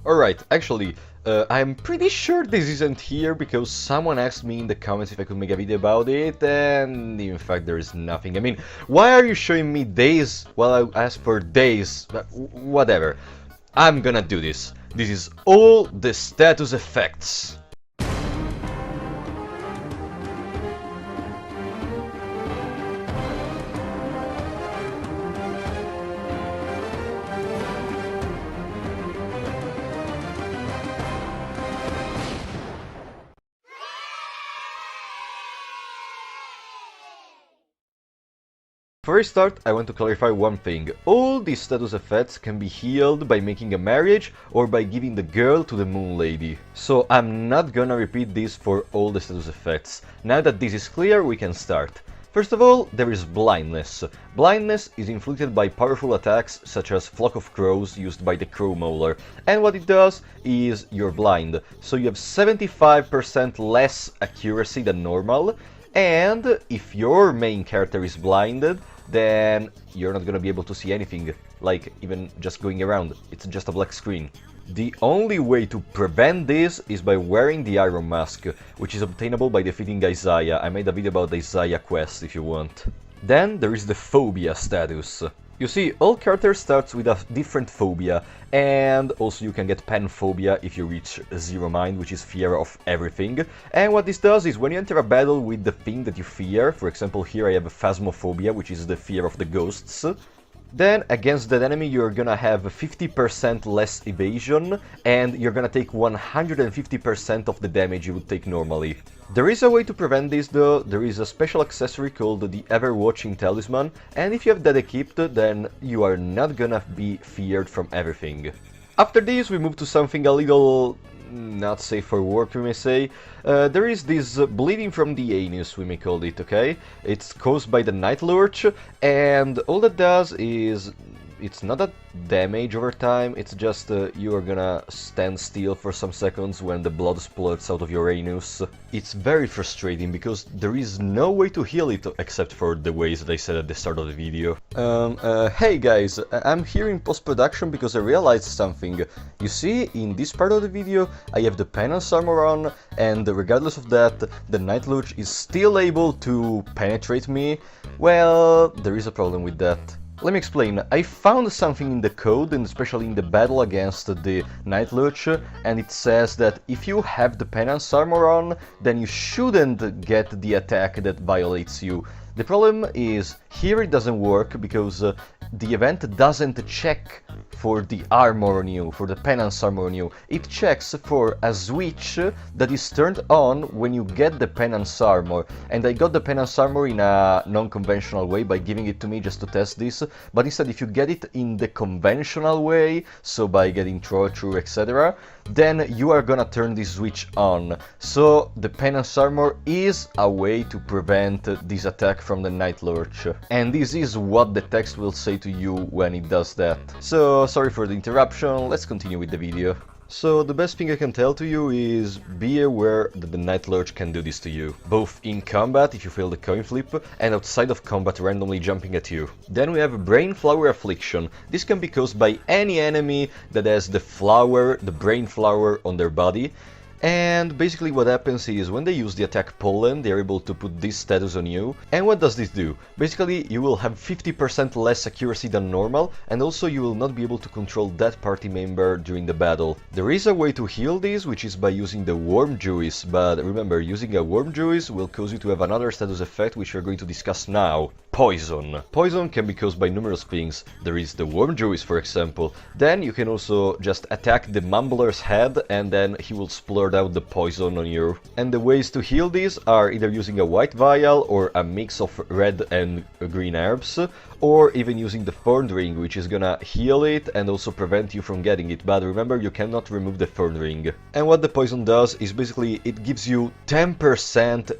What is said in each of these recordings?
Alright, actually, I'm pretty sure this isn't here because someone asked me in the comments if I could make a video about it, and in fact there is nothing. I mean, why are you showing me days while I ask for days? Whatever. I'm gonna do this. This is all the status effects. Before I start, I want to clarify one thing. All these status effects can be healed by making a marriage or by giving the girl to the Moon Lady. So I'm not gonna repeat this for all the status effects. Now that this is clear, we can start. First of all, there is blindness. Blindness is inflicted by powerful attacks such as Flock of Crows used by the Crow Mauler, and what it does is you're blind, so you have 75% less accuracy than normal, and if your main character is blinded, then you're not gonna be able to see anything, like even just going around. It's just a black screen. The only way to prevent this is by wearing the Iron Mask, which is obtainable by defeating Isaiah. I made a video about the Isaiah quest if you want. Then there is the phobia status. You see, all characters start with a different phobia, and also you can get panphobia if you reach Zero Mind, which is fear of everything. And what this does is when you enter a battle with the thing that you fear, for example here I have a phasmophobia, which is the fear of the ghosts, then against that enemy you're gonna have 50% less evasion, and you're gonna take 150% of the damage you would take normally. There is a way to prevent this though. There is a special accessory called the Ever-Watching Talisman, and if you have that equipped, then you are not gonna be feared from everything. After this we move to something a little not safe for work, we may say. There is this bleeding from the anus, we may call it, okay? It's caused by the Nightlurch, and all that does is it's not a damage over time, it's just you are gonna stand still for some seconds when the blood splurts out of your anus. It's very frustrating because there is no way to heal it except for the ways that I said at the start of the video. Hey guys, I'm here in post-production because I realized something. You see, in this part of the video I have the penance armor on, and regardless of that, the Nightlurch is still able to penetrate me. Well, there is a problem with that. Let me explain. I found something in the code, and especially in the battle against the Nightlurch, and it says that if you have the penance armor on, then you shouldn't get the attack that violates you. The problem is, here it doesn't work because the event doesn't check for the armor on you, for the penance armor on you. It checks for a switch that is turned on when you get the penance armor. And I got the penance armor in a non-conventional way by giving it to me just to test this, but instead if you get it in the conventional way, so by getting through, etc., then you are gonna turn this switch on. So the penance armor is a way to prevent this attack from the Nightlurch. And this is what the text will say to you when it does that. So sorry for the interruption, let's continue with the video. So the best thing I can tell to you is be aware that the Nightlurch can do this to you, both in combat if you fail the coin flip, and outside of combat randomly jumping at you. Then we have Brain Flower Affliction. This can be caused by any enemy that has the flower, the brain flower on their body. And basically what happens is when they use the attack Pollen, they're able to put this status on you. And what does this do? Basically you will have 50% less accuracy than normal, and also you will not be able to control that party member during the battle. There is a way to heal this, which is by using the Worm Juice, but remember, using a Worm Juice will cause you to have another status effect which we're going to discuss now. Poison. Poison can be caused by numerous things. There is the Worm Juice, for example. Then you can also just attack the Mumbler's head and then he will splurt out the poison on you. And the ways to heal this are either using a white vial or a mix of red and green herbs, or even using the Thorn Ring, which is gonna heal it and also prevent you from getting it, but remember you cannot remove the Thorn Ring. And what the poison does is basically it gives you 10%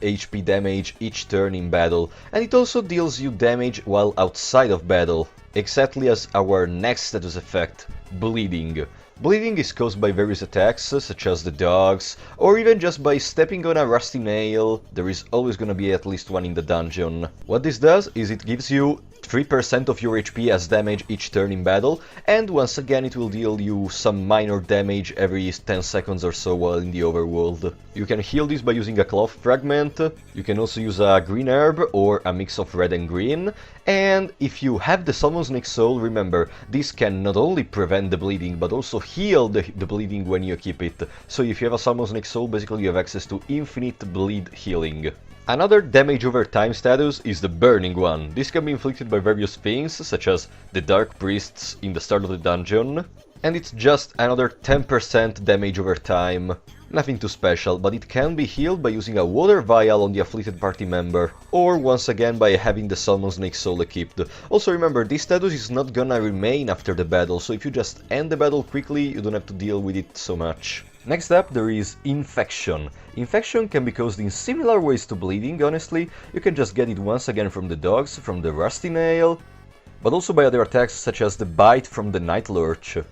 HP damage each turn in battle, and it also deals you damage while outside of battle. Exactly as our next status effect, bleeding. Bleeding is caused by various attacks, such as the dogs, or even just by stepping on a rusty nail. There is always gonna be at least one in the dungeon. What this does is it gives you 3% of your HP as damage each turn in battle, and once again it will deal you some minor damage every 10 seconds or so while in the overworld. You can heal this by using a cloth fragment, you can also use a green herb or a mix of red and green, and if you have the Salmon Snake Soul, remember, this can not only prevent the bleeding but also heal the bleeding when you equip it. So if you have a Salmon Snake Soul, basically you have access to infinite bleed healing. Another damage over time status is the burning one. This can be inflicted by various things, such as the Dark Priests in the start of the dungeon, and it's just another 10% damage over time. Nothing too special, but it can be healed by using a water vial on the afflicted party member, or once again by having the Salmon Snake Soul equipped. Also remember, this status is not gonna remain after the battle, so if you just end the battle quickly, you don't have to deal with it so much. Next up, there is Infection. Infection can be caused in similar ways to bleeding, honestly. You can just get it once again from the dogs, from the rusty nail, but also by other attacks such as the bite from the Nightlurch.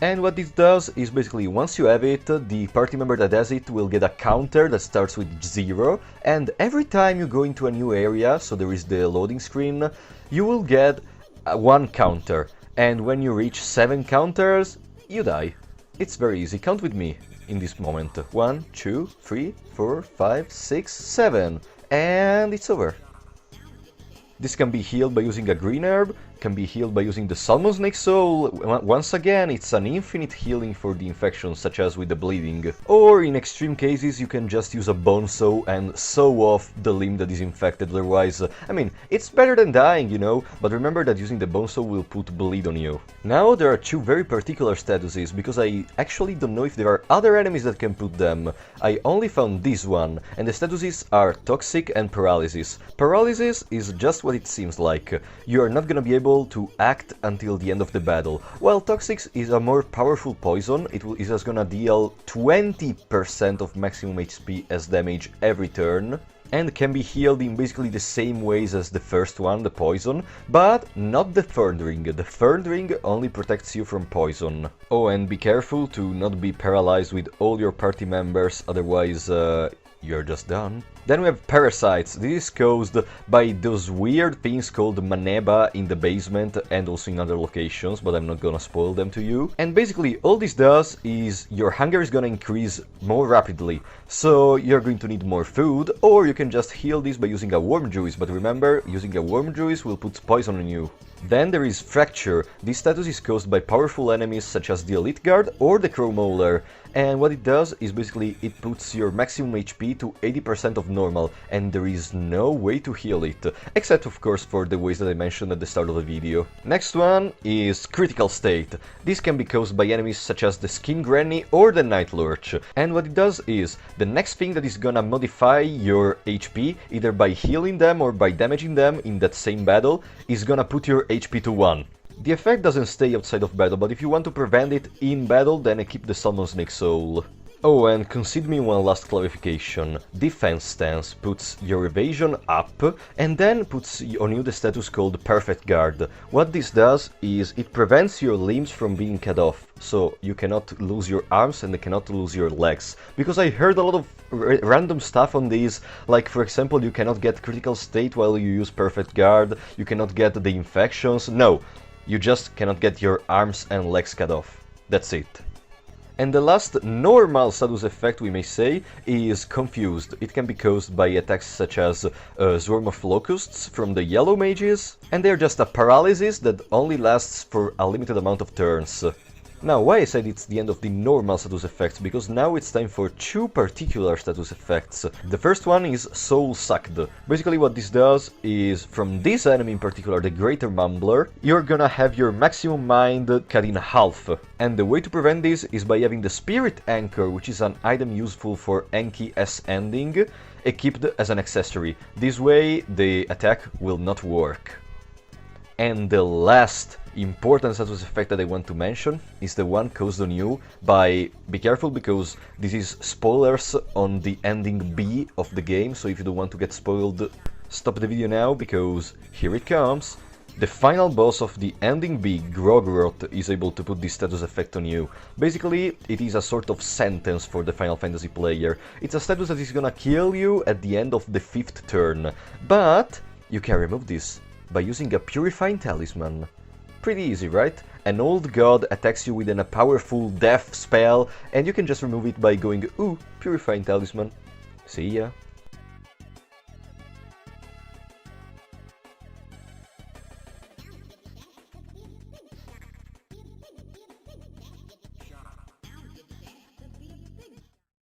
And what this does is basically once you have it, the party member that has it will get a counter that starts with 0, and every time you go into a new area, so there is the loading screen, you will get 1 counter, and when you reach 7 counters, you die. It's very easy, count with me in this moment. 1, 2, 3, 4, 5, 6, 7, and it's over. This can be healed by using a green herb, can be healed by using the Salmon Snake Soul. Once again, it's an infinite healing for the infection, such as with the bleeding. Or in extreme cases, you can just use a bone saw and saw off the limb that is infected. Otherwise, I mean, it's better than dying, you know, but remember that using the bone saw will put bleed on you. Now, there are 2 very particular statuses, because I actually don't know if there are other enemies that can put them. I only found this one, and the statuses are Toxic and Paralysis. Paralysis is just what it seems like. You are not gonna be able to act until the end of the battle, while Toxic is a more powerful poison. It is just gonna deal 20% of maximum HP as damage every turn, and can be healed in basically the same ways as the first one, the poison, but not the Third Ring. The Third Ring only protects you from poison. Oh, and be careful to not be paralyzed with all your party members, otherwise you're just done. Then we have Parasites. This is caused by those weird things called Maneba in the basement and also in other locations, but I'm not gonna spoil them to you. And basically all this does is your hunger is gonna increase more rapidly, so you're going to need more food, or you can just heal this by using a Worm Juice, but remember, using a Worm Juice will put poison on you. Then there is Fracture. This status is caused by powerful enemies such as the Elite Guard or the Crow Mauler, and what it does is basically it puts your maximum HP to 80% of normal, and there is no way to heal it, except of course for the ways that I mentioned at the start of the video. Next one is Critical State. This can be caused by enemies such as the Skin Granny or the Nightlurch, and what it does is the next thing that is gonna modify your HP, either by healing them or by damaging them in that same battle, is gonna put your HP to 1. The effect doesn't stay outside of battle, but if you want to prevent it in battle, then equip the Salmon Snake Soul. Oh, and consider me one last clarification. Defense Stance puts your evasion up, and then puts on you the status called Perfect Guard. What this does is it prevents your limbs from being cut off, so you cannot lose your arms and you cannot lose your legs. Because I heard a lot of random stuff on these, like for example you cannot get Critical State while you use Perfect Guard, you cannot get the infections. No, you just cannot get your arms and legs cut off. That's it. And the last normal status effect, we may say, is Confused. It can be caused by attacks such as Swarm of Locusts from the Yellow Mages, and they're just a paralysis that only lasts for a limited amount of turns. Now, why I said it's the end of the normal status effects? Because now it's time for 2 particular status effects. The first one is Soul Sucked. Basically what this does is, from this enemy in particular, the Greater Mumbler, you're gonna have your maximum mind cut in half. And the way to prevent this is by having the Spirit Anchor, which is an item useful for Enki S ending, equipped as an accessory. This way the attack will not work. And the last important status effect that I want to mention is the one caused on you by... Be careful, because this is spoilers on the ending B of the game, so if you don't want to get spoiled, stop the video now, because here it comes. The final boss of the ending big, Grogroth, is able to put this status effect on you. Basically, it is a sort of sentence for the Final Fantasy player. It's a status that is gonna kill you at the end of the 5th turn. But you can remove this by using a Purifying Talisman. Pretty easy, right? An old god attacks you with a powerful death spell, and you can just remove it by going, ooh, Purifying Talisman. See ya.